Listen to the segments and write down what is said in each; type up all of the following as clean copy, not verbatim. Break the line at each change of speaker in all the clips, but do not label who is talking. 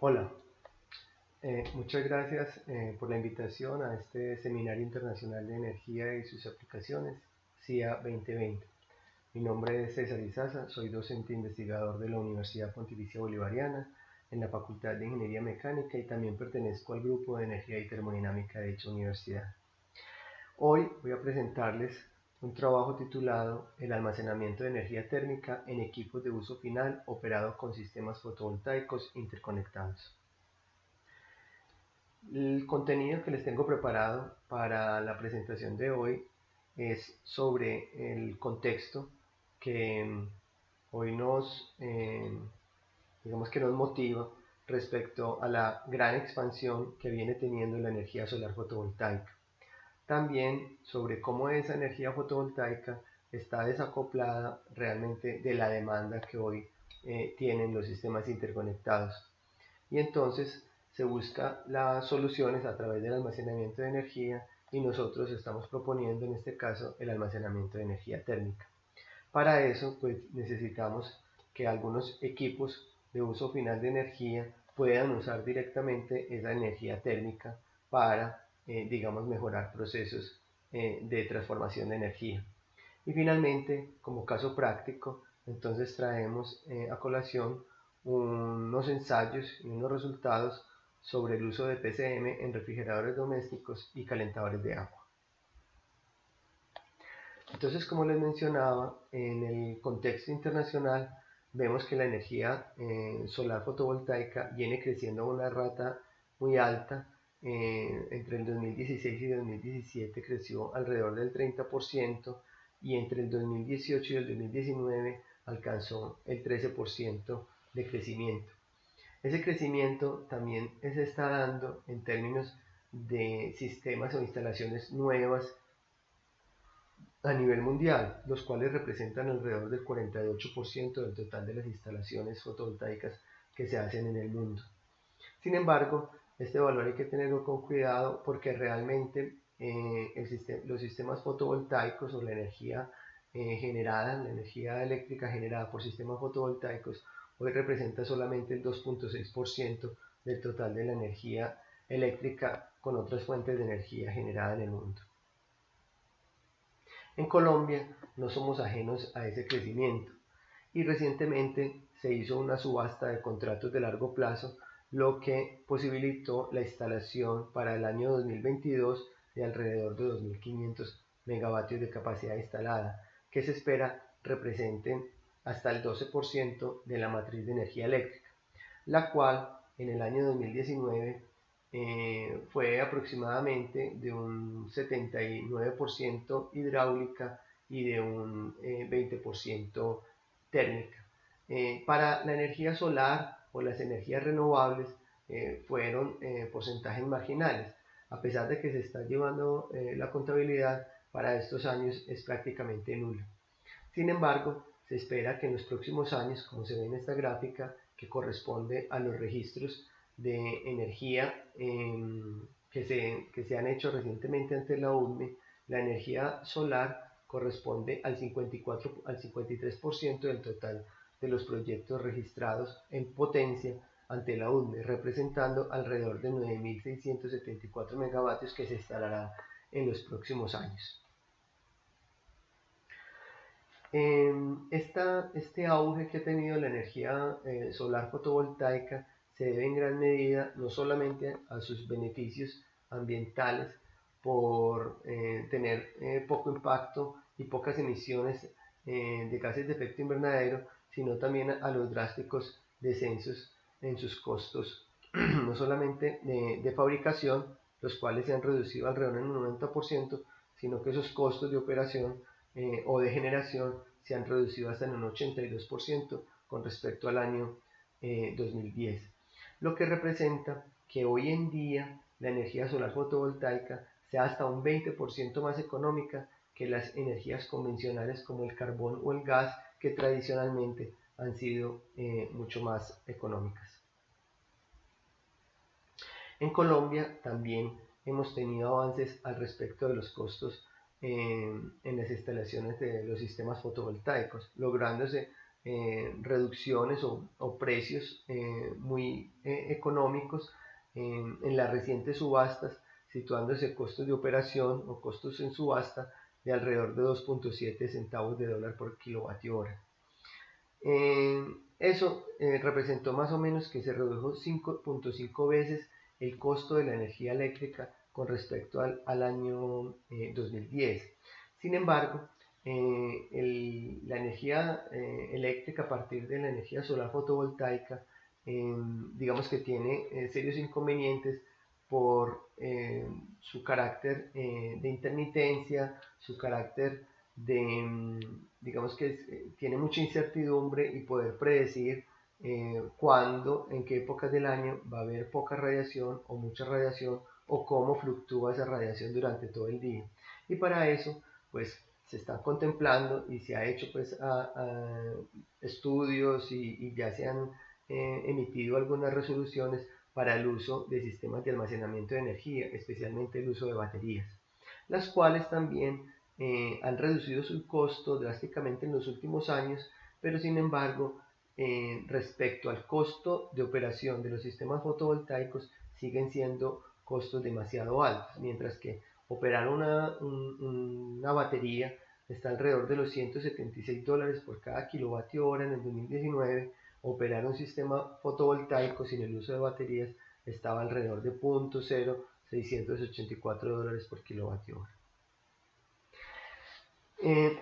Hola, muchas gracias por la invitación a este Seminario Internacional de Energía y sus aplicaciones, CIA 2020. Mi nombre es César Izaza, soy docente investigador de la Universidad Pontificia Bolivariana en la Facultad de Ingeniería Mecánica y también pertenezco al grupo de Energía y Termodinámica de dicha universidad. Hoy voy a presentarles un trabajo titulado El almacenamiento de energía térmica en equipos de uso final operado con sistemas fotovoltaicos interconectados. El contenido que les tengo preparado para la presentación de hoy es sobre el contexto que hoy digamos que nos motiva respecto a la gran expansión que viene teniendo la energía solar fotovoltaica. También sobre cómo esa energía fotovoltaica está desacoplada realmente de la demanda que hoy tienen los sistemas interconectados. Y entonces se busca las soluciones a través del almacenamiento de energía y nosotros estamos proponiendo en este caso el almacenamiento de energía térmica. Para eso pues necesitamos que algunos equipos de uso final de energía puedan usar directamente esa energía térmica para digamos mejorar procesos de transformación de energía. Y finalmente, como caso práctico, entonces traemos a colación unos ensayos y unos resultados sobre el uso de PCM en refrigeradores domésticos y calentadores de agua. Entonces, como les mencionaba, en el contexto internacional vemos que la energía solar fotovoltaica viene creciendo a una rata muy alta. Entre el 2016 y 2017 creció alrededor del 30% y entre el 2018 y el 2019 alcanzó el 13% de crecimiento. Ese crecimiento también se está dando en términos de sistemas o instalaciones nuevas a nivel mundial, los cuales representan alrededor del 48% del total de las instalaciones fotovoltaicas que se hacen en el mundo. Sin embargo, este valor hay que tenerlo con cuidado porque realmente los sistemas fotovoltaicos o la energía la energía eléctrica generada por sistemas fotovoltaicos, hoy representa solamente el 2.6% del total de la energía eléctrica con otras fuentes de energía generada en el mundo. En Colombia no somos ajenos a ese crecimiento y recientemente se hizo una subasta de contratos de largo plazo, lo que posibilitó la instalación para el año 2022 de alrededor de 2.500 megavatios de capacidad instalada, que se espera representen hasta el 12% de la matriz de energía eléctrica, la cual en el año 2019 fue aproximadamente de un 79% hidráulica y de un 20% térmica. Para la energía solar o las energías renovables fueron porcentajes marginales, a pesar de que se está llevando la contabilidad para estos años es prácticamente nula. Sin embargo, se espera que en los próximos años, como se ve en esta gráfica, que corresponde a los registros de energía que se han hecho recientemente ante la UNME, la energía solar corresponde al 53% del total de los proyectos registrados en potencia ante la UNME, representando alrededor de 9.674 megavatios que se instalarán en los próximos años. Este auge que ha tenido la energía solar fotovoltaica se debe en gran medida no solamente a sus beneficios ambientales por tener poco impacto y pocas emisiones de gases de efecto invernadero, sino también a los drásticos descensos en sus costos, no solamente de fabricación, los cuales se han reducido alrededor del 90%, sino que esos costos de operación o de generación se han reducido hasta en un 82% con respecto al año 2010, lo que representa que hoy en día la energía solar fotovoltaica sea hasta un 20% más económica que las energías convencionales como el carbón o el gas, que tradicionalmente han sido mucho más económicas. En Colombia también hemos tenido avances al respecto de los costos en las instalaciones de los sistemas fotovoltaicos, lográndose reducciones o precios muy económicos en las recientes subastas, situándose costos de operación o costos en subasta de alrededor de 2.7 centavos de dólar por kilovatio hora. Eso representó más o menos que se redujo 5.5 veces el costo de la energía eléctrica con respecto al año 2010. Sin embargo, la energía eléctrica a partir de la energía solar fotovoltaica, digamos que tiene serios inconvenientes por su carácter de intermitencia, su carácter de, digamos que tiene mucha incertidumbre y poder predecir cuándo, en qué épocas del año va a haber poca radiación o mucha radiación o cómo fluctúa esa radiación durante todo el día. Y para eso, pues se está contemplando y se ha hecho pues estudios y ya se han emitido algunas resoluciones para el uso de sistemas de almacenamiento de energía, especialmente el uso de baterías, las cuales también han reducido su costo drásticamente en los últimos años, pero sin embargo, respecto al costo de operación de los sistemas fotovoltaicos, siguen siendo costos demasiado altos, mientras que operar una batería está alrededor de los $176 por cada kilovatio hora en el 2019. Operar un sistema fotovoltaico sin el uso de baterías estaba alrededor de $0.684 por kilovatio hora.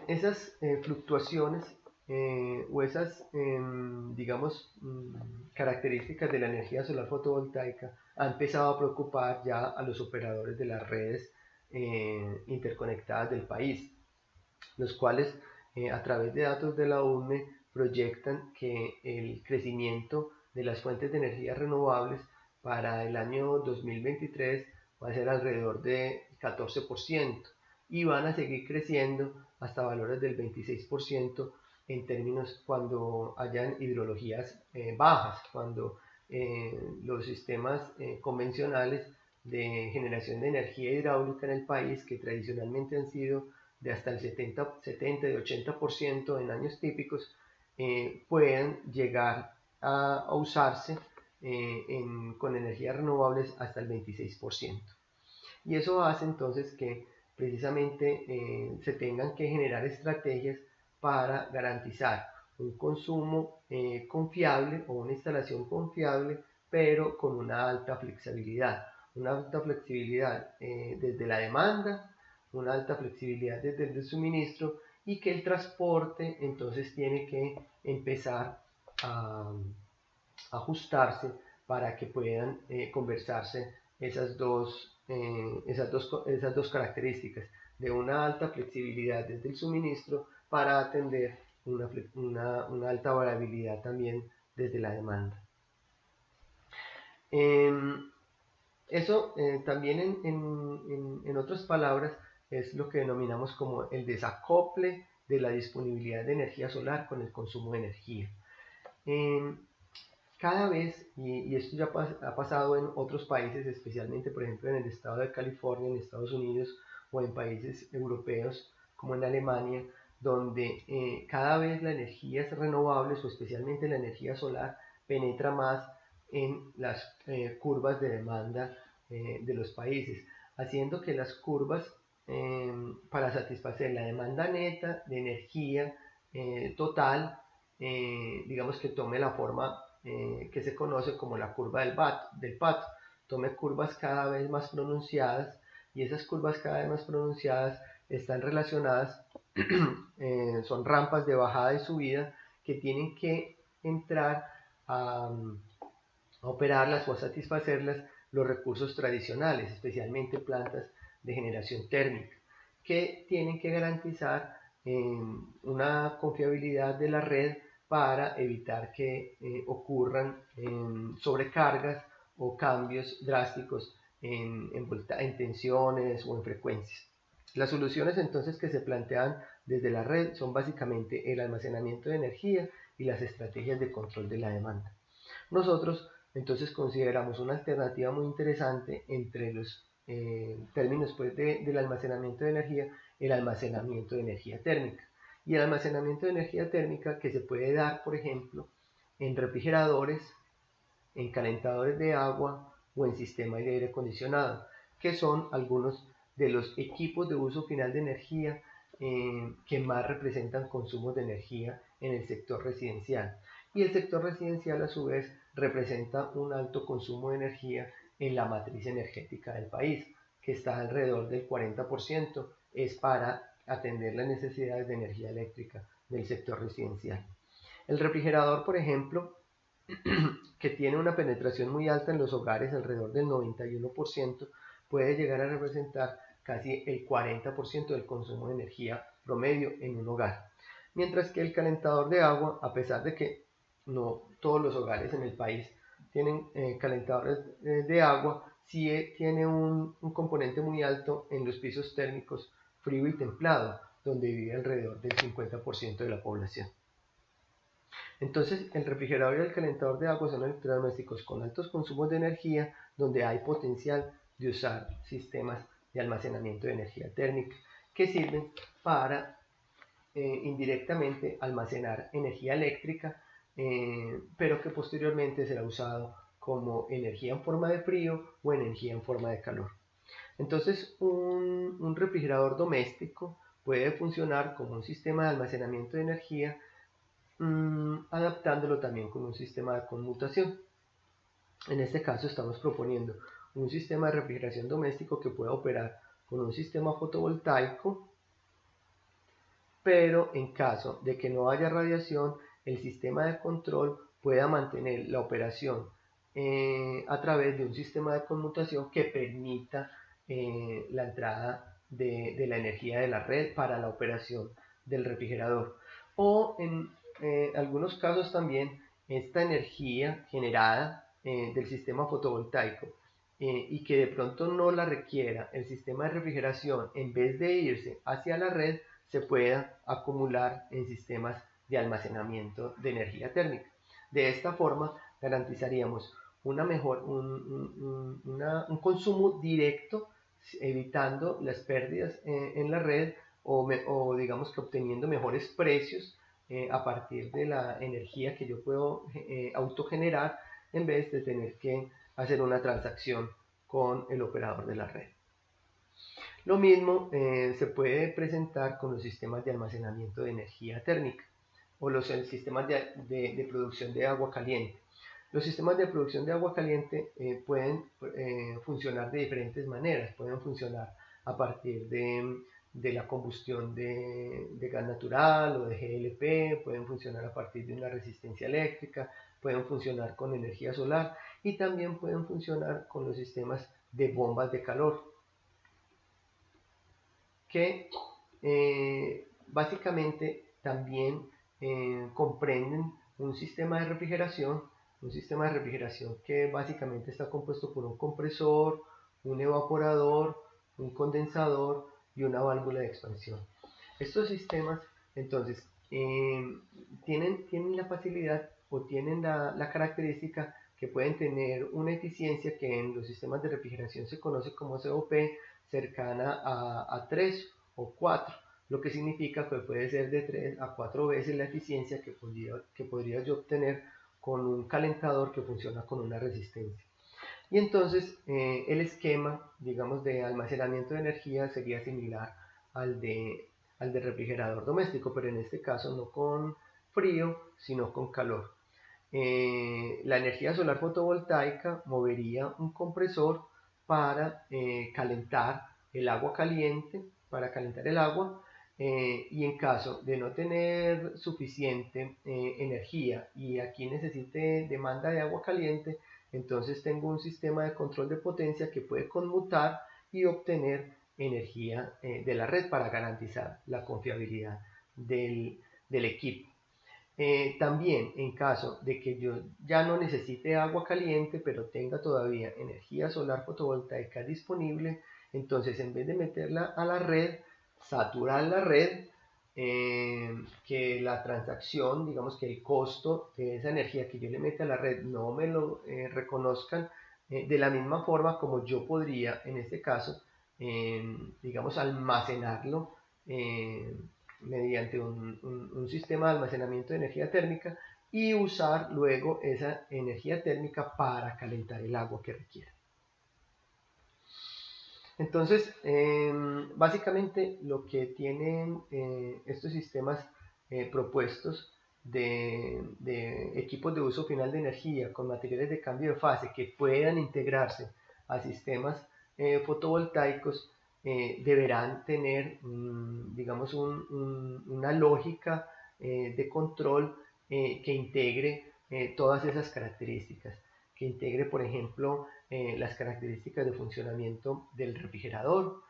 Esas fluctuaciones o esas, digamos, características de la energía solar fotovoltaica han empezado a preocupar ya a los operadores de las redes interconectadas del país, los cuales a través de datos de la UNME proyectan que el crecimiento de las fuentes de energía renovables para el año 2023 va a ser alrededor de 14% y van a seguir creciendo hasta valores del 26% en términos cuando hayan hidrologías bajas, cuando los sistemas convencionales de generación de energía hidráulica en el país, que tradicionalmente han sido de hasta el 70 y 80% en años típicos, puedan llegar a usarse con energías renovables hasta el 26%. Y eso hace entonces que precisamente se tengan que generar estrategias para garantizar un consumo confiable o una instalación confiable, pero con una alta flexibilidad. Una alta flexibilidad desde la demanda, una alta flexibilidad desde el suministro, y que el transporte entonces tiene que empezar a ajustarse para que puedan conversarse esas dos características de una alta flexibilidad desde el suministro para atender una alta variabilidad también desde la demanda. Eso también en otras palabras es lo que denominamos como el desacople de la disponibilidad de energía solar con el consumo de energía. Cada vez, y esto ya ha pasado en otros países, especialmente por ejemplo en el estado de California, en Estados Unidos, o en países europeos como en Alemania, donde cada vez las energías renovables o especialmente la energía solar penetra más en las curvas de demanda de los países, haciendo que las curvas para satisfacer la demanda neta de energía total, digamos que tome la forma que se conoce como la curva del pato, tome curvas cada vez más pronunciadas, y esas curvas cada vez más pronunciadas están relacionadas, son rampas de bajada y subida que tienen que entrar a operarlas o a satisfacerlas los recursos tradicionales, especialmente plantas de generación térmica, que tienen que garantizar una confiabilidad de la red para evitar que ocurran sobrecargas o cambios drásticos en tensiones o en frecuencias. Las soluciones entonces que se plantean desde la red son básicamente el almacenamiento de energía y las estrategias de control de la demanda. Nosotros entonces consideramos una alternativa muy interesante entre los términos pues, del almacenamiento de energía, el almacenamiento de energía térmica, y el almacenamiento de energía térmica que se puede dar, por ejemplo, en refrigeradores, en calentadores de agua o en sistemas de aire acondicionado, que son algunos de los equipos de uso final de energía que más representan consumos de energía en el sector residencial. Y el sector residencial a su vez representa un alto consumo de energía en la matriz energética del país, que está alrededor del 40%, es para atender las necesidades de energía eléctrica del sector residencial. El refrigerador, por ejemplo, que tiene una penetración muy alta en los hogares, alrededor del 91%, puede llegar a representar casi el 40% del consumo de energía promedio en un hogar. Mientras que el calentador de agua, a pesar de que no todos los hogares en el país tienen calentadores de agua, sí tiene un componente muy alto en los pisos térmicos frío y templado, donde vive alrededor del 50% de la población. Entonces, el refrigerador y el calentador de agua son electrodomésticos con altos consumos de energía, donde hay potencial de usar sistemas de almacenamiento de energía térmica, que sirven para indirectamente almacenar energía eléctrica, pero que posteriormente será usado como energía en forma de frío o energía en forma de calor. Entonces, un refrigerador doméstico puede funcionar como un sistema de almacenamiento de energía, adaptándolo también con un sistema de conmutación. En este caso estamos proponiendo un sistema de refrigeración doméstico que pueda operar con un sistema fotovoltaico, pero en caso de que no haya radiación, el sistema de control pueda mantener la operación a través de un sistema de conmutación que permita la entrada de la energía de la red para la operación del refrigerador. O en algunos casos también esta energía generada del sistema fotovoltaico y que de pronto no la requiera el sistema de refrigeración, en vez de irse hacia la red, se pueda acumular en sistemas de almacenamiento de energía térmica. De esta forma garantizaríamos un consumo directo, evitando las pérdidas en la red o digamos que obteniendo mejores precios a partir de la energía que yo puedo autogenerar, en vez de tener que hacer una transacción con el operador de la red. Lo mismo se puede presentar con los sistemas de almacenamiento de energía térmica o los sistemas de producción de agua caliente. Los sistemas de producción de agua caliente pueden funcionar de diferentes maneras. Pueden funcionar a partir de la combustión de gas natural o de GLP, pueden funcionar a partir de una resistencia eléctrica, pueden funcionar con energía solar y también pueden funcionar con los sistemas de bombas de calor, que básicamente también comprenden un sistema de refrigeración que básicamente está compuesto por un compresor, un evaporador, un condensador y una válvula de expansión. Estos sistemas entonces tienen la facilidad o tienen la característica que pueden tener una eficiencia que en los sistemas de refrigeración se conoce como COP, cercana a 3 o 4, lo que significa que puede ser de 3 a 4 veces la eficiencia que podría yo obtener con un calentador que funciona con una resistencia. Y entonces el esquema, digamos, de almacenamiento de energía sería similar al de refrigerador doméstico, pero en este caso no con frío, sino con calor. La energía solar fotovoltaica movería un compresor para calentar el agua caliente, y en caso de no tener suficiente energía y aquí necesite demanda de agua caliente, entonces tengo un sistema de control de potencia que puede conmutar y obtener energía de la red para garantizar la confiabilidad del equipo. También en caso de que yo ya no necesite agua caliente, pero tenga todavía energía solar fotovoltaica disponible, entonces en vez de meterla a la red, saturar la red, que la transacción, digamos que el costo de esa energía que yo le meta a la red no me lo reconozcan de la misma forma como yo podría en este caso, digamos, almacenarlo mediante un sistema de almacenamiento de energía térmica y usar luego esa energía térmica para calentar el agua que requiere. Entonces, básicamente lo que tienen estos sistemas propuestos de equipos de uso final de energía con materiales de cambio de fase que puedan integrarse a sistemas fotovoltaicos deberán tener, digamos, una lógica de control que integre todas esas características, que integre, por ejemplo, las características de funcionamiento del refrigerador,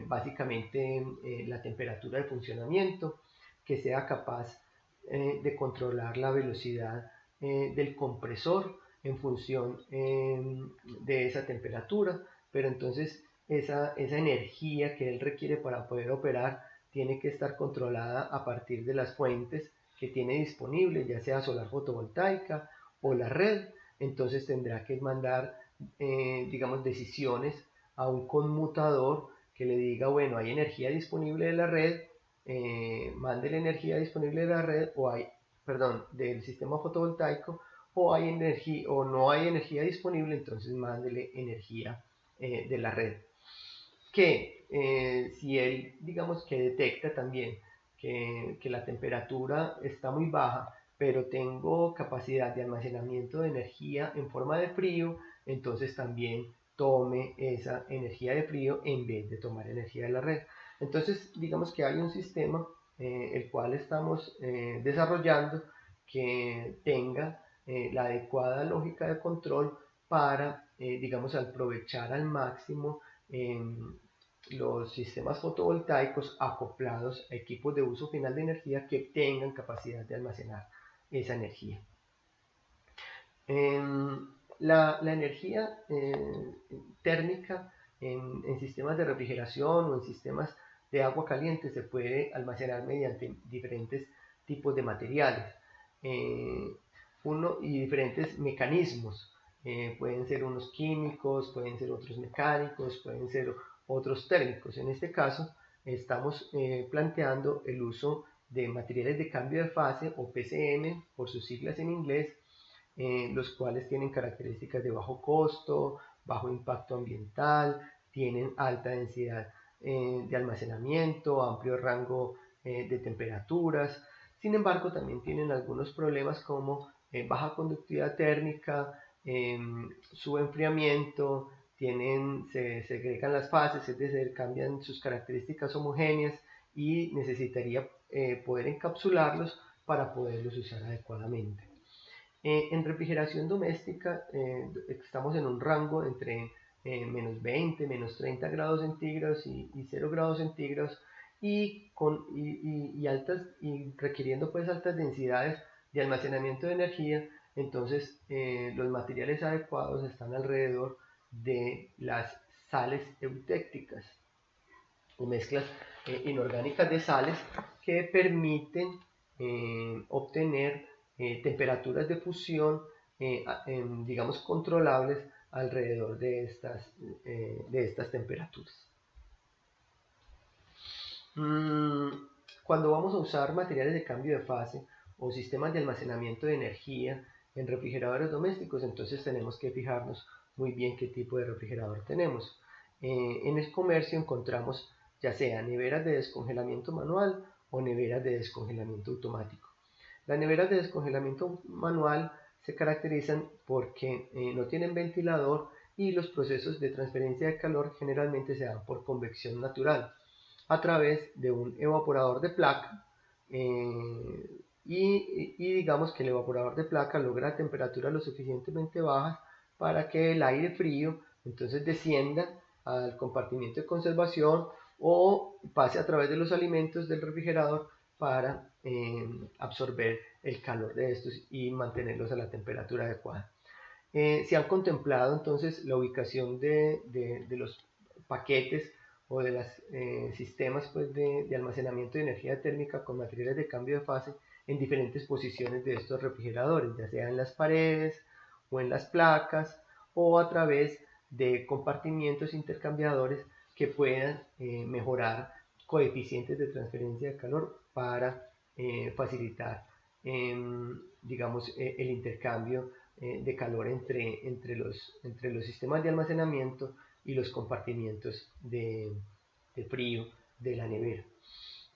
básicamente la temperatura de funcionamiento, que sea capaz de controlar la velocidad del compresor en función de esa temperatura, pero entonces esa energía que él requiere para poder operar tiene que estar controlada a partir de las fuentes que tiene disponibles, ya sea solar fotovoltaica o la red. Entonces tendrá que mandar digamos, decisiones a un conmutador que le diga, bueno, hay energía disponible de la red, mande la energía disponible de la red, o hay, perdón, del sistema fotovoltaico, o hay energía, o no hay energía disponible, entonces mándele energía de la red. Que si él, digamos, que detecta también que la temperatura está muy baja, pero tengo capacidad de almacenamiento de energía en forma de frío, entonces también tome esa energía de frío en vez de tomar energía de la red. Entonces, digamos que hay un sistema el cual estamos desarrollando que tenga la adecuada lógica de control para, digamos, aprovechar al máximo los sistemas fotovoltaicos acoplados a equipos de uso final de energía que tengan capacidad de almacenar esa energía. La energía térmica en sistemas de refrigeración o en sistemas de agua caliente se puede almacenar mediante diferentes tipos de materiales y diferentes mecanismos. Pueden ser unos químicos, pueden ser otros mecánicos, pueden ser otros térmicos. En este caso estamos planteando el uso de materiales de cambio de fase o PCM por sus siglas en inglés, los cuales tienen características de bajo costo, bajo impacto ambiental, tienen alta densidad de almacenamiento, amplio rango de temperaturas. Sin embargo, también tienen algunos problemas como baja conductividad térmica, subenfriamiento, se segregan las fases, es decir, cambian sus características homogéneas y necesitaría poder encapsularlos para poderlos usar adecuadamente. En refrigeración doméstica estamos en un rango entre menos 20, menos 30 grados centígrados y 0 grados centígrados y requiriendo pues altas densidades de almacenamiento de energía. Entonces los materiales adecuados están alrededor de las sales eutécticas o mezclas inorgánicas de sales que permiten obtener temperaturas de fusión digamos controlables alrededor de estas temperaturas. Cuando vamos a usar materiales de cambio de fase o sistemas de almacenamiento de energía en refrigeradores domésticos, entonces tenemos que fijarnos muy bien qué tipo de refrigerador tenemos. En el comercio encontramos ya sea neveras de descongelamiento manual o neveras de descongelamiento automático. Las neveras de descongelamiento manual se caracterizan porque no tienen ventilador y los procesos de transferencia de calor generalmente se dan por convección natural a través de un evaporador de placa y digamos que el evaporador de placa logra temperaturas lo suficientemente bajas para que el aire frío entonces descienda al compartimiento de conservación o pase a través de los alimentos del refrigerador para absorber el calor de estos y mantenerlos a la temperatura adecuada. Se han contemplado entonces la ubicación de los paquetes o de los sistemas pues, de almacenamiento de energía térmica con materiales de cambio de fase en diferentes posiciones de estos refrigeradores, ya sea en las paredes o en las placas o a través de compartimientos intercambiadores que puedan mejorar coeficientes de transferencia de calor para facilitar digamos, el intercambio de calor entre los sistemas de almacenamiento y los compartimientos de frío de la nevera.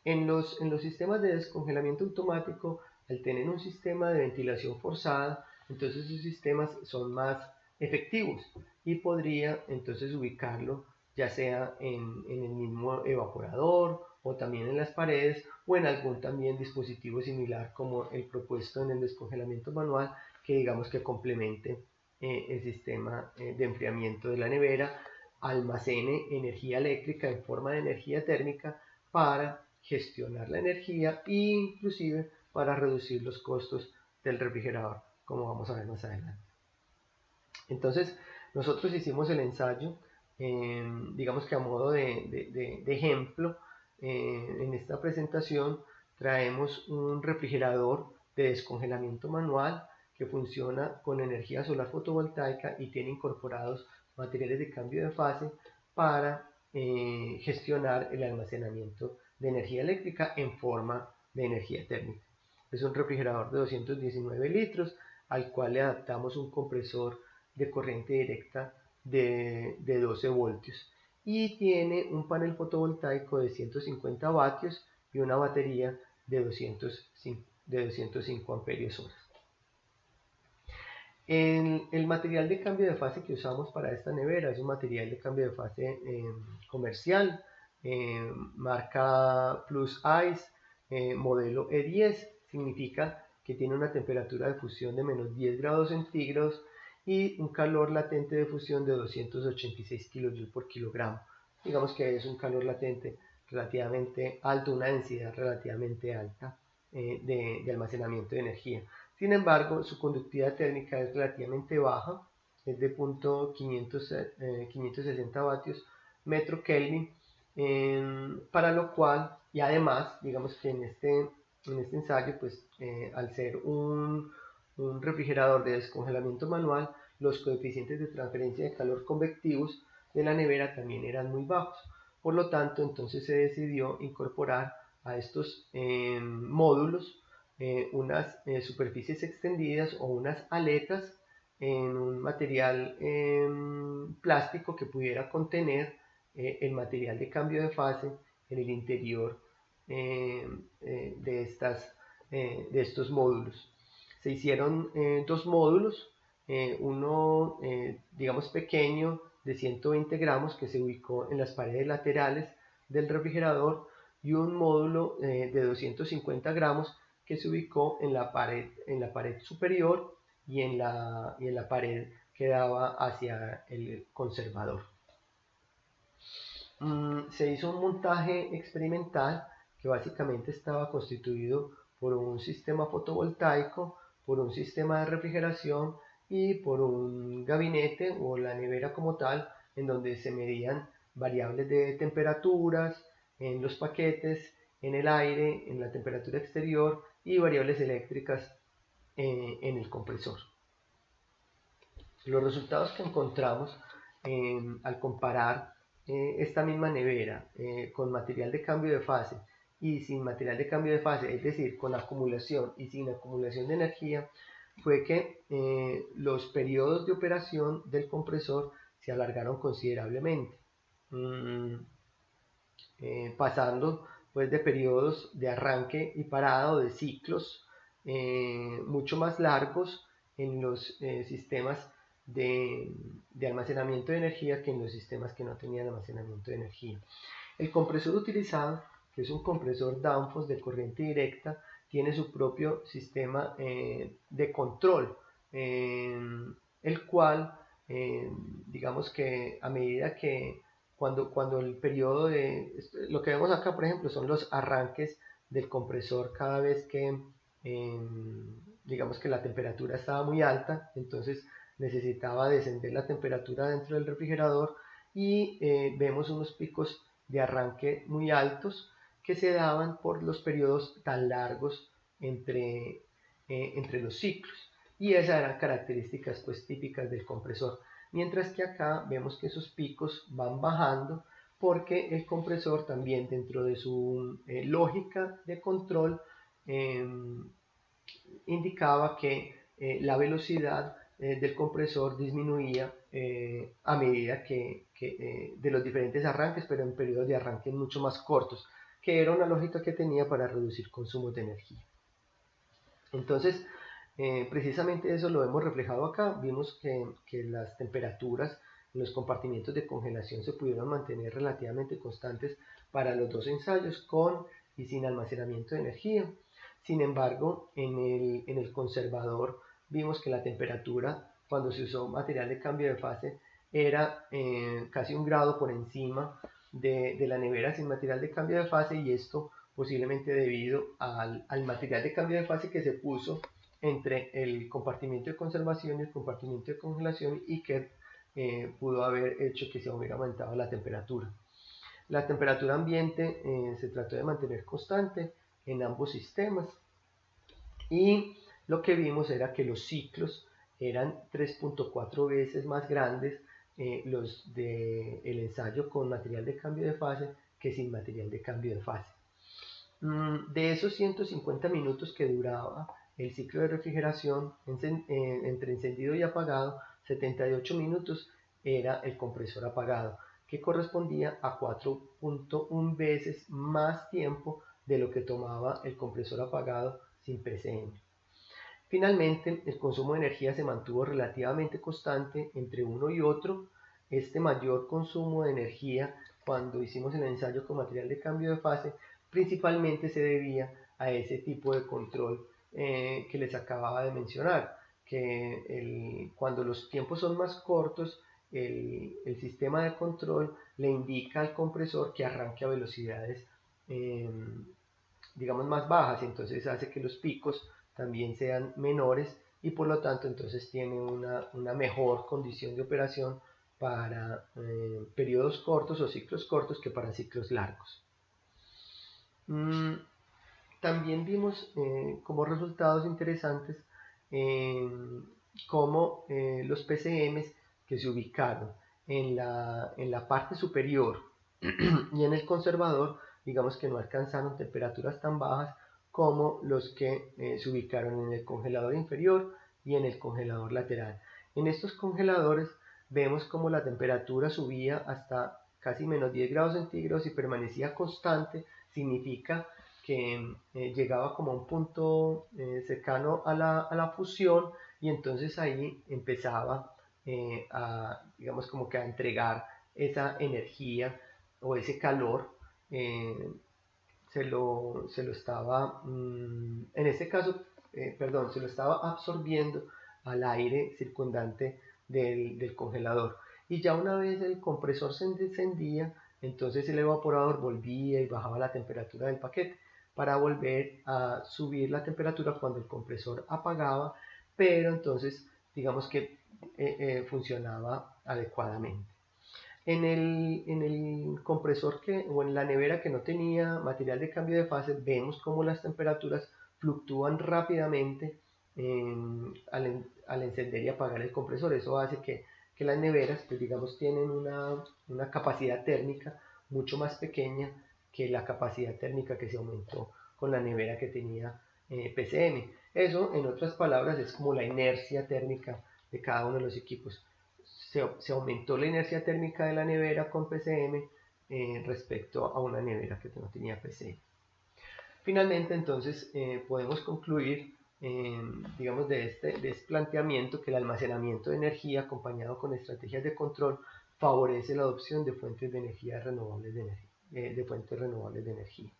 En los sistemas de descongelamiento automático, al tener un sistema de ventilación forzada, entonces esos sistemas son más efectivos y podría entonces ubicarlo ya sea en el mismo evaporador o también en las paredes o en algún también dispositivo similar como el propuesto en el descongelamiento manual, que digamos que complemente el sistema de enfriamiento de la nevera, almacene energía eléctrica en forma de energía térmica para gestionar la energía e inclusive para reducir los costos del refrigerador, como vamos a ver más adelante. Entonces nosotros hicimos el ensayo, digamos que a modo de ejemplo. En esta presentación traemos un refrigerador de descongelamiento manual que funciona con energía solar fotovoltaica y tiene incorporados materiales de cambio de fase para gestionar el almacenamiento de energía eléctrica en forma de energía térmica. Es un refrigerador de 219 litros al cual le adaptamos un compresor de corriente directa de 12 voltios y tiene un panel fotovoltaico de 150 vatios y una batería de 205 amperios hora. El material de cambio de fase que usamos para esta nevera es un material de cambio de fase comercial, marca Plus Ice, modelo E10, significa que tiene una temperatura de fusión de menos 10 grados centígrados y un calor latente de fusión de 286 kJ por kilogramo. Digamos que es un calor latente relativamente alto, una densidad relativamente alta de almacenamiento de energía. Sin embargo, su conductividad térmica es relativamente baja, es de 560 vatios metro Kelvin, para lo cual, y además, digamos que en este ensayo, pues al ser un refrigerador de descongelamiento manual, los coeficientes de transferencia de calor convectivos de la nevera también eran muy bajos. Por lo tanto, entonces se decidió incorporar a estos módulos unas superficies extendidas o unas aletas en un material plástico que pudiera contener el material de cambio de fase en el interior de estos módulos. Se hicieron dos módulos, uno digamos pequeño de 120 gramos que se ubicó en las paredes laterales del refrigerador y un módulo de 250 gramos que se ubicó en la pared superior y en la pared que daba hacia el conservador. Se hizo un montaje experimental que básicamente estaba constituido por un sistema fotovoltaico, por un sistema de refrigeración y por un gabinete o la nevera como tal, en donde se medían variables de temperaturas en los paquetes, en el aire, en la temperatura exterior y variables eléctricas en el compresor. Los resultados que encontramos al comparar esta misma nevera con material de cambio de fase y sin material de cambio de fase, es decir, con acumulación y sin acumulación de energía, fue que los periodos de operación del compresor se alargaron considerablemente, pasando pues de periodos de arranque y parado, de ciclos mucho más largos en los sistemas de almacenamiento de energía que en los sistemas que no tenían almacenamiento de energía. El compresor utilizado, que es un compresor Danfoss de corriente directa, tiene su propio sistema de control, el cual, digamos que a medida que cuando el periodo de, lo que vemos acá por ejemplo son los arranques del compresor cada vez que digamos que la temperatura estaba muy alta, entonces necesitaba descender la temperatura dentro del refrigerador y vemos unos picos de arranque muy altos que se daban por los periodos tan largos entre los ciclos, y esas eran características pues típicas del compresor, mientras que acá vemos que esos picos van bajando porque el compresor también dentro de su lógica de control indicaba que la velocidad del compresor disminuía a medida que de los diferentes arranques, pero en periodos de arranque mucho más cortos, que era una lógica que tenía para reducir consumos de energía. Entonces, precisamente eso lo hemos reflejado acá. Vimos que las temperaturas en los compartimientos de congelación se pudieron mantener relativamente constantes para los dos ensayos, con y sin almacenamiento de energía. Sin embargo, en el conservador vimos que la temperatura, cuando se usó material de cambio de fase, era casi 1 grado por encima de la nevera sin material de cambio de fase, y esto posiblemente debido al material de cambio de fase que se puso entre el compartimiento de conservación y el compartimiento de congelación, y que pudo haber hecho que se hubiera aumentado la temperatura. La temperatura ambiente se trató de mantener constante en ambos sistemas, y lo que vimos era que los ciclos eran 3.4 veces más grandes los del ensayo con material de cambio de fase que sin material de cambio de fase. De esos 150 minutos que duraba el ciclo de refrigeración entre encendido y apagado, 78 minutos era el compresor apagado, que correspondía a 4.1 veces más tiempo de lo que tomaba el compresor apagado sin PCM. Finalmente, el consumo de energía se mantuvo relativamente constante entre uno y otro. Este mayor consumo de energía, cuando hicimos el ensayo con material de cambio de fase, principalmente se debía a ese tipo de control que les acababa de mencionar, que cuando los tiempos son más cortos, el sistema de control le indica al compresor que arranque a velocidades digamos más bajas, y entonces hace que los picos también sean menores, y por lo tanto entonces tiene una mejor condición de operación para periodos cortos o ciclos cortos que para ciclos largos. También vimos como resultados interesantes cómo los PCMs que se ubicaron en la parte superior y en el conservador, digamos que no alcanzaron temperaturas tan bajas como los que se ubicaron en el congelador inferior y en el congelador lateral. En estos congeladores vemos como la temperatura subía hasta casi menos 10 grados centígrados y permanecía constante. Significa que llegaba como a un punto cercano a la fusión, y entonces ahí empezaba digamos como que a entregar esa energía o ese calor. Se lo estaba, en este caso, perdón, se lo estaba absorbiendo al aire circundante del congelador. Y ya una vez el compresor se encendía, entonces el evaporador volvía y bajaba la temperatura del paquete para volver a subir la temperatura cuando el compresor apagaba, pero entonces digamos que funcionaba adecuadamente. En el compresor o en la nevera que no tenía material de cambio de fase, vemos como las temperaturas fluctúan rápidamente al encender y apagar el compresor. Eso hace que las neveras, pues digamos, tienen una capacidad térmica mucho más pequeña que la capacidad térmica que se aumentó con la nevera que tenía PCM. Eso, en otras palabras, es como la inercia térmica de cada uno de los equipos. Se aumentó la inercia térmica de la nevera con PCM respecto a una nevera que no tenía PCM. Finalmente, entonces, podemos concluir, digamos, de este planteamiento, que el almacenamiento de energía acompañado con estrategias de control favorece la adopción de fuentes de energía renovables de energía.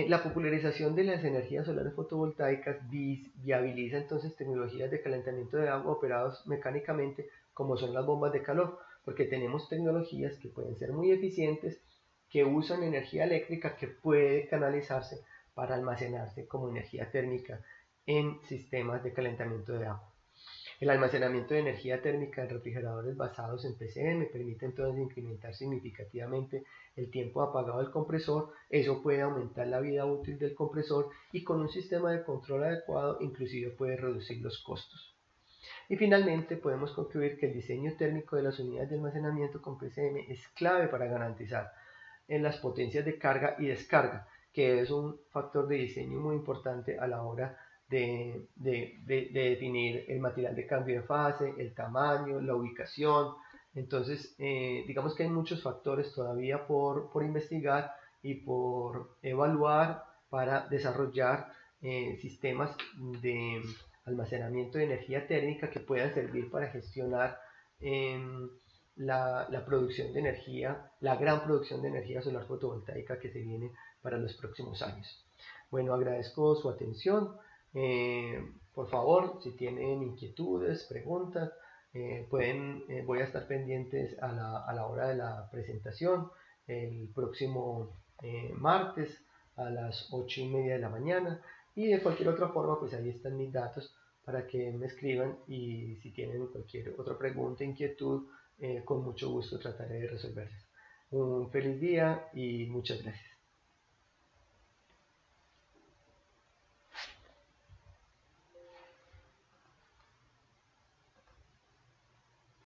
La popularización de las energías solares fotovoltaicas viabiliza entonces tecnologías de calentamiento de agua operados mecánicamente, como son las bombas de calor, porque tenemos tecnologías que pueden ser muy eficientes, que usan energía eléctrica que puede canalizarse para almacenarse como energía térmica en sistemas de calentamiento de agua. El almacenamiento de energía térmica en refrigeradores basados en PCM permite entonces incrementar significativamente el tiempo apagado del compresor. Eso puede aumentar la vida útil del compresor, y con un sistema de control adecuado inclusive puede reducir los costos. Y finalmente podemos concluir que el diseño térmico de las unidades de almacenamiento con PCM es clave para garantizar en las potencias de carga y descarga, que es un factor de diseño muy importante a la hora de definir el material de cambio de fase, el tamaño, la ubicación. Entonces, digamos que hay muchos factores todavía por investigar y por evaluar para desarrollar sistemas de almacenamiento de energía térmica que puedan servir para gestionar eh, la producción de energía, la gran producción de energía solar fotovoltaica que se viene para los próximos años. Bueno, agradezco su atención. Por favor, si tienen inquietudes, preguntas, voy a estar pendientes a la hora de la presentación el próximo martes a las 8:30 de la mañana, y de cualquier otra forma pues ahí están mis datos para que me escriban, y si tienen cualquier otra pregunta, inquietud, con mucho gusto trataré de resolverles. Un feliz día y muchas gracias.